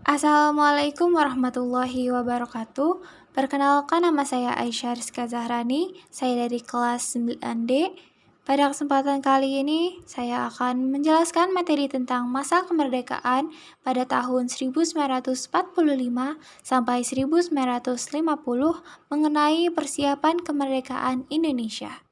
Assalamualaikum warahmatullahi wabarakatuh. Perkenalkan, nama saya Aisyah Rizka Zahrani. Saya dari kelas 9D. Pada kesempatan kali ini, saya akan menjelaskan materi tentang masa kemerdekaan pada tahun 1945 sampai 1950 mengenai persiapan kemerdekaan Indonesia.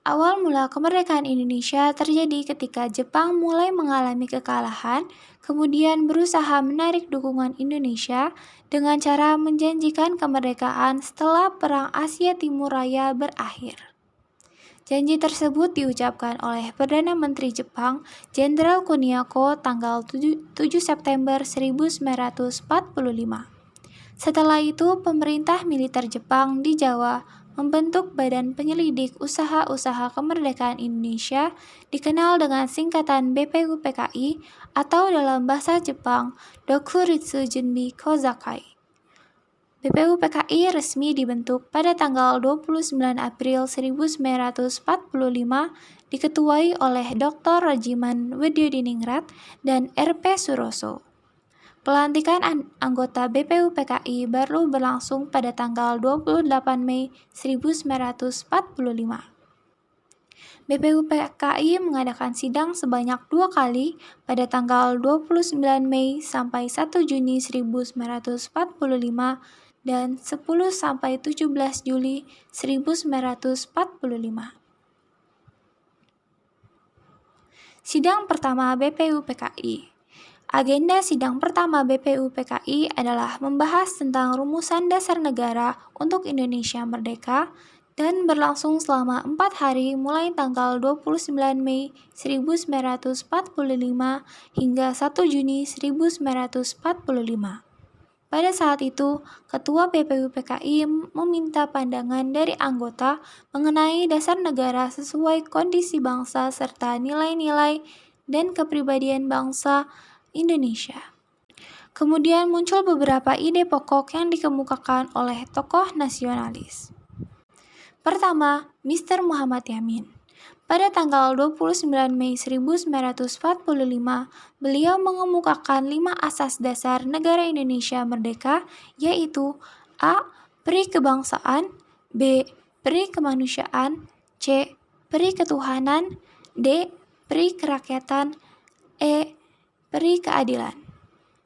Awal mula kemerdekaan Indonesia terjadi ketika Jepang mulai mengalami kekalahan, kemudian berusaha menarik dukungan Indonesia dengan cara menjanjikan kemerdekaan setelah Perang Asia Timur Raya berakhir. Janji tersebut diucapkan oleh Perdana Menteri Jepang, Jenderal Kuniako, tanggal 7 September 1945. Setelah itu, pemerintah militer Jepang di Jawa membentuk Badan Penyelidik Usaha-Usaha Kemerdekaan Indonesia, dikenal dengan singkatan BPUPKI atau dalam bahasa Jepang Dokuritsu Junbi Kozakai. BPUPKI resmi dibentuk pada tanggal 29 April 1945, diketuai oleh Dr. Rajiman Widyodiningrat dan RP Suroso. Pelantikan anggota BPUPKI baru berlangsung pada tanggal 28 Mei 1945. BPUPKI mengadakan sidang sebanyak 2 kali pada tanggal 29 Mei sampai 1 Juni 1945 dan 10 sampai 17 Juli 1945. Sidang pertama BPUPKI. Agenda sidang pertama BPUPKI adalah membahas tentang rumusan dasar negara untuk Indonesia Merdeka dan berlangsung selama 4 hari mulai tanggal 29 Mei 1945 hingga 1 Juni 1945. Pada saat itu, Ketua BPUPKI meminta pandangan dari anggota mengenai dasar negara sesuai kondisi bangsa serta nilai-nilai dan kepribadian bangsa Indonesia. Kemudian muncul beberapa ide pokok yang dikemukakan oleh tokoh nasionalis. Pertama, Mr. Muhammad Yamin. Pada tanggal 29 Mei 1945, beliau mengemukakan 5 asas dasar negara Indonesia Merdeka, yaitu A. Peri kebangsaan, B. Peri kemanusiaan, C. Peri ketuhanan, D. Peri kerakyatan, E. Peri keadilan.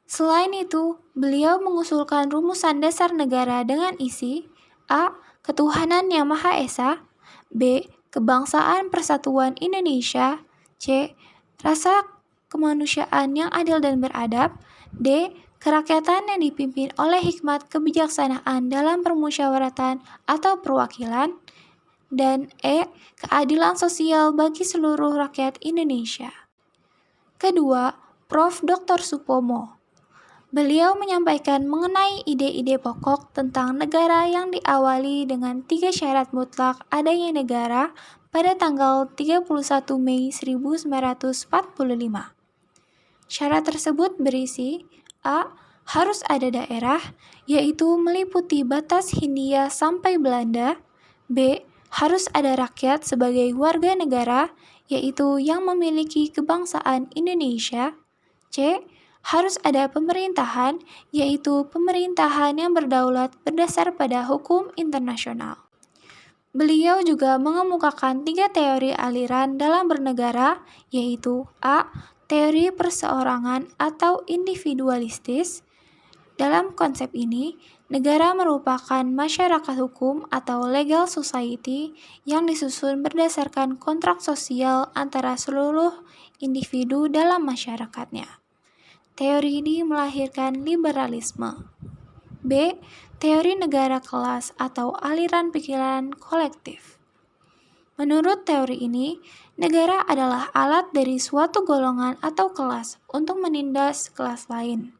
Selain itu, beliau mengusulkan rumusan dasar negara dengan isi A. Ketuhanan yang Maha Esa, B. Kebangsaan Persatuan Indonesia, C. Rasa kemanusiaan yang adil dan beradab, D. Kerakyatan yang dipimpin oleh hikmat kebijaksanaan dalam permusyawaratan atau perwakilan, dan E. Keadilan sosial bagi seluruh rakyat Indonesia. Kedua, Prof. Dr. Supomo. Beliau menyampaikan mengenai ide-ide pokok tentang negara yang diawali dengan 3 syarat mutlak adanya negara pada tanggal 31 Mei 1945. Syarat tersebut berisi A. Harus ada daerah, yaitu meliputi batas Hindia sampai Belanda. B. Harus ada rakyat sebagai warga negara, yaitu yang memiliki kebangsaan Indonesia. C. Harus ada pemerintahan, yaitu pemerintahan yang berdaulat berdasar pada hukum internasional. Beliau juga mengemukakan 3 teori aliran dalam bernegara, yaitu A. Teori perseorangan atau individualistis. Dalam konsep ini, negara merupakan masyarakat hukum atau legal society yang disusun berdasarkan kontrak sosial antara seluruh individu dalam masyarakatnya. Teori ini melahirkan liberalisme. B. Teori negara kelas atau aliran pikiran kolektif. Menurut teori ini, negara adalah alat dari suatu golongan atau kelas untuk menindas kelas lain.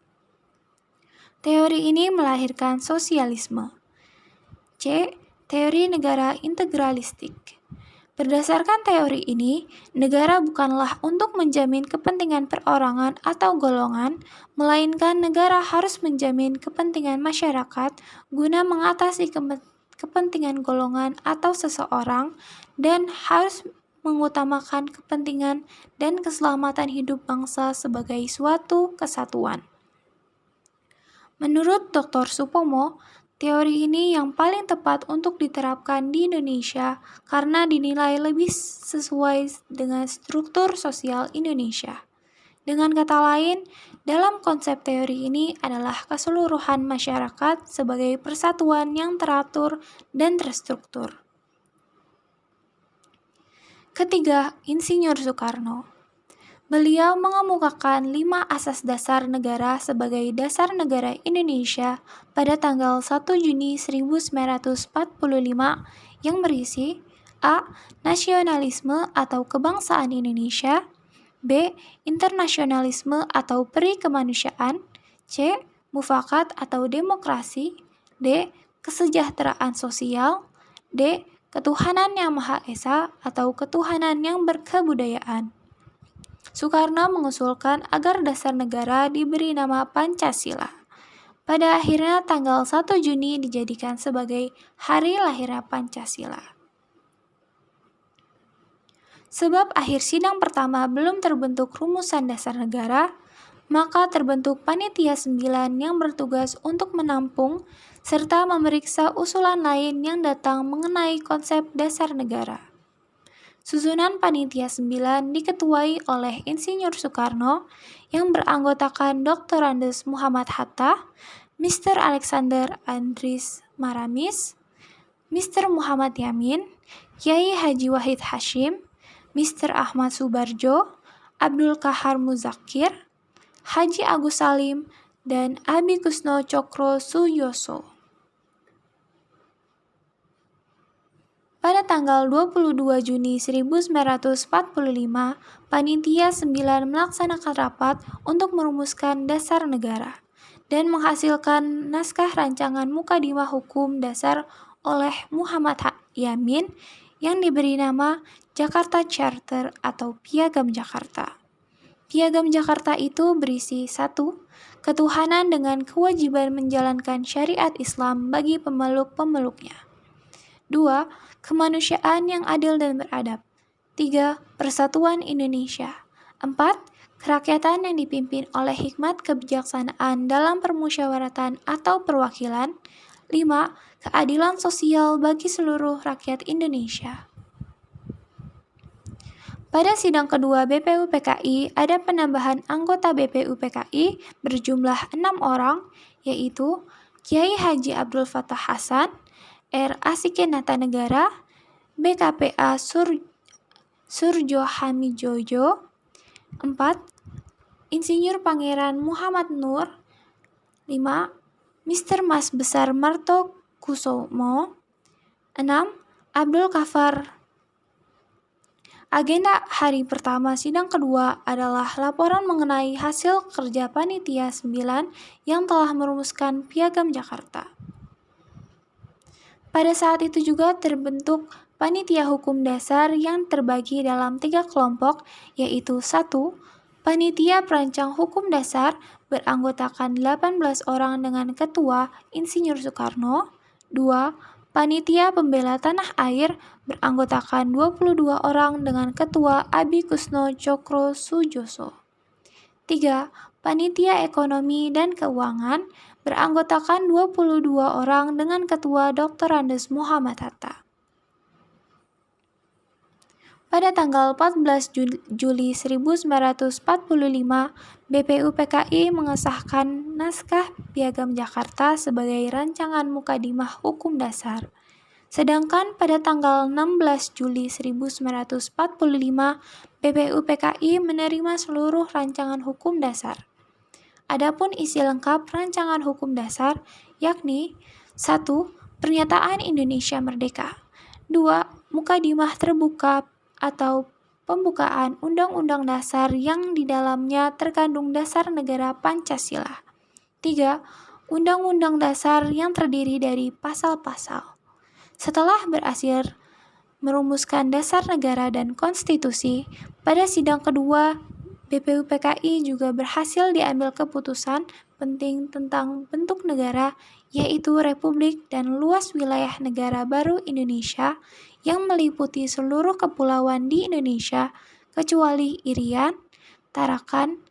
Teori ini melahirkan sosialisme. C. Teori negara integralistik. Berdasarkan teori ini, negara bukanlah untuk menjamin kepentingan perorangan atau golongan, melainkan negara harus menjamin kepentingan masyarakat guna mengatasi kepentingan golongan atau seseorang dan harus mengutamakan kepentingan dan keselamatan hidup bangsa sebagai suatu kesatuan. Menurut Dr. Supomo, teori ini yang paling tepat untuk diterapkan di Indonesia karena dinilai lebih sesuai dengan struktur sosial Indonesia. Dengan kata lain, dalam konsep teori ini adalah keseluruhan masyarakat sebagai persatuan yang teratur dan terstruktur. Ketiga, Insinyur Soekarno. Beliau mengemukakan 5 asas dasar negara sebagai dasar negara Indonesia pada tanggal 1 Juni 1945 yang berisi A. Nasionalisme atau kebangsaan Indonesia, B. Internasionalisme atau peri kemanusiaan, C. Mufakat atau demokrasi, D. Kesejahteraan sosial, D. Ketuhanan yang Maha Esa atau ketuhanan yang berkebudayaan. Soekarno mengusulkan agar dasar negara diberi nama Pancasila. Pada akhirnya tanggal 1 Juni dijadikan sebagai hari lahirnya Pancasila. Sebab akhir sidang pertama belum terbentuk rumusan dasar negara, maka terbentuk Panitia 9 yang bertugas untuk menampung serta memeriksa usulan lain yang datang mengenai konsep dasar negara. Susunan Panitia 9 diketuai oleh Insinyur Soekarno yang beranggotakan Dr. Andes Muhammad Hatta, Mr. Alexander Andries Maramis, Mr. Muhammad Yamin, Kiai Haji Wahid Hashim, Mr. Ahmad Subarjo, Abdul Kahar Muzakir, Haji Agus Salim, dan Abi Kusno Cokro Suyoso. Pada tanggal 22 Juni 1945, Panitia 9 melaksanakan rapat untuk merumuskan dasar negara dan menghasilkan naskah rancangan Mukadimah Hukum Dasar oleh Muhammad Yamin yang diberi nama Jakarta Charter atau Piagam Jakarta. Piagam Jakarta itu berisi 1. Ketuhanan dengan kewajiban menjalankan syariat Islam bagi pemeluk-pemeluknya. 2. Kemanusiaan yang adil dan beradab. 3. Persatuan Indonesia. 4. Kerakyatan yang dipimpin oleh hikmat kebijaksanaan dalam permusyawaratan atau perwakilan. 5. Keadilan sosial bagi seluruh rakyat Indonesia. Pada sidang kedua BPUPKI ada penambahan anggota BPUPKI berjumlah 6 orang, yaitu Kiai Haji Abdul Fattah Hasan, R. Asike Natanegara, BKPA Surjo Hamijojo. 4. Insinyur Pangeran Muhammad Nur. 5. Mr. Mas Besar Marto Kusumo. 6. Abdul Kafar. Agenda hari pertama sidang kedua adalah laporan mengenai hasil kerja Panitia 9 yang telah merumuskan Piagam Jakarta. Pada saat itu juga terbentuk Panitia Hukum Dasar yang terbagi dalam 3 kelompok, yaitu 1. Panitia Perancang Hukum Dasar beranggotakan 18 orang dengan Ketua Insinyur Soekarno. 2. Panitia Pembela Tanah Air beranggotakan 22 orang dengan Ketua Abi Kusno Cokro Sujoso. 3. Panitia Ekonomi dan Keuangan beranggotakan 22 orang dengan Ketua Dr. Andes Muhammad Hatta. Pada tanggal 14 Juli 1945, BPUPKI mengesahkan naskah Piagam Jakarta sebagai rancangan Mukadimah Hukum Dasar. Sedangkan pada tanggal 16 Juli 1945, BPUPKI menerima seluruh rancangan hukum dasar. Adapun isi lengkap rancangan hukum dasar yakni 1. Pernyataan Indonesia Merdeka. 2. Mukadimah terbuka atau pembukaan Undang-Undang Dasar yang di dalamnya terkandung dasar negara Pancasila. 3. Undang-Undang Dasar yang terdiri dari pasal-pasal. Setelah berhasil merumuskan dasar negara dan konstitusi, pada sidang kedua BPUPKI juga berhasil diambil keputusan penting tentang bentuk negara, yaitu Republik dan luas wilayah negara baru Indonesia yang meliputi seluruh kepulauan di Indonesia, kecuali Irian, Tarakan,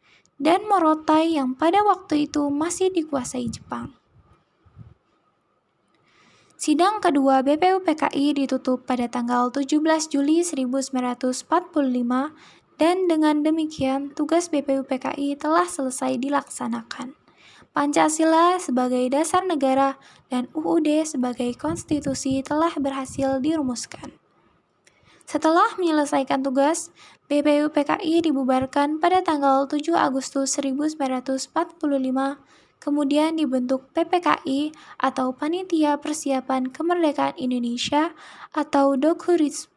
dan Morotai yang pada waktu itu masih dikuasai Jepang. Sidang kedua BPUPKI ditutup pada tanggal 17 Juli 1945 dan dengan demikian tugas BPUPKI telah selesai dilaksanakan. Pancasila sebagai dasar negara dan UUD sebagai konstitusi telah berhasil dirumuskan. Setelah menyelesaikan tugas, BPUPKI dibubarkan pada tanggal 7 Agustus 1945, kemudian dibentuk PPKI atau Panitia Persiapan Kemerdekaan Indonesia atau Dokuritsu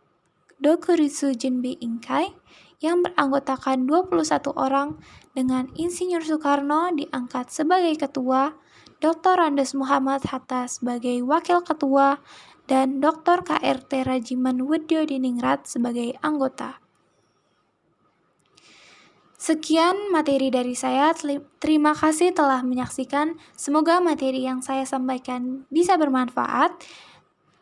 Jinbi Inkai yang beranggotakan 21 orang dengan Insinyur Soekarno diangkat sebagai ketua, Dr. Andes Muhammad Hatta sebagai wakil ketua, dan Dr. KRT Rajiman Widyo Diningrat sebagai anggota. Sekian materi dari saya, terima kasih telah menyaksikan. Semoga materi yang saya sampaikan bisa bermanfaat.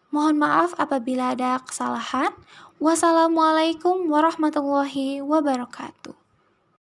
Mohon maaf apabila ada kesalahan. Wassalamualaikum warahmatullahi wabarakatuh.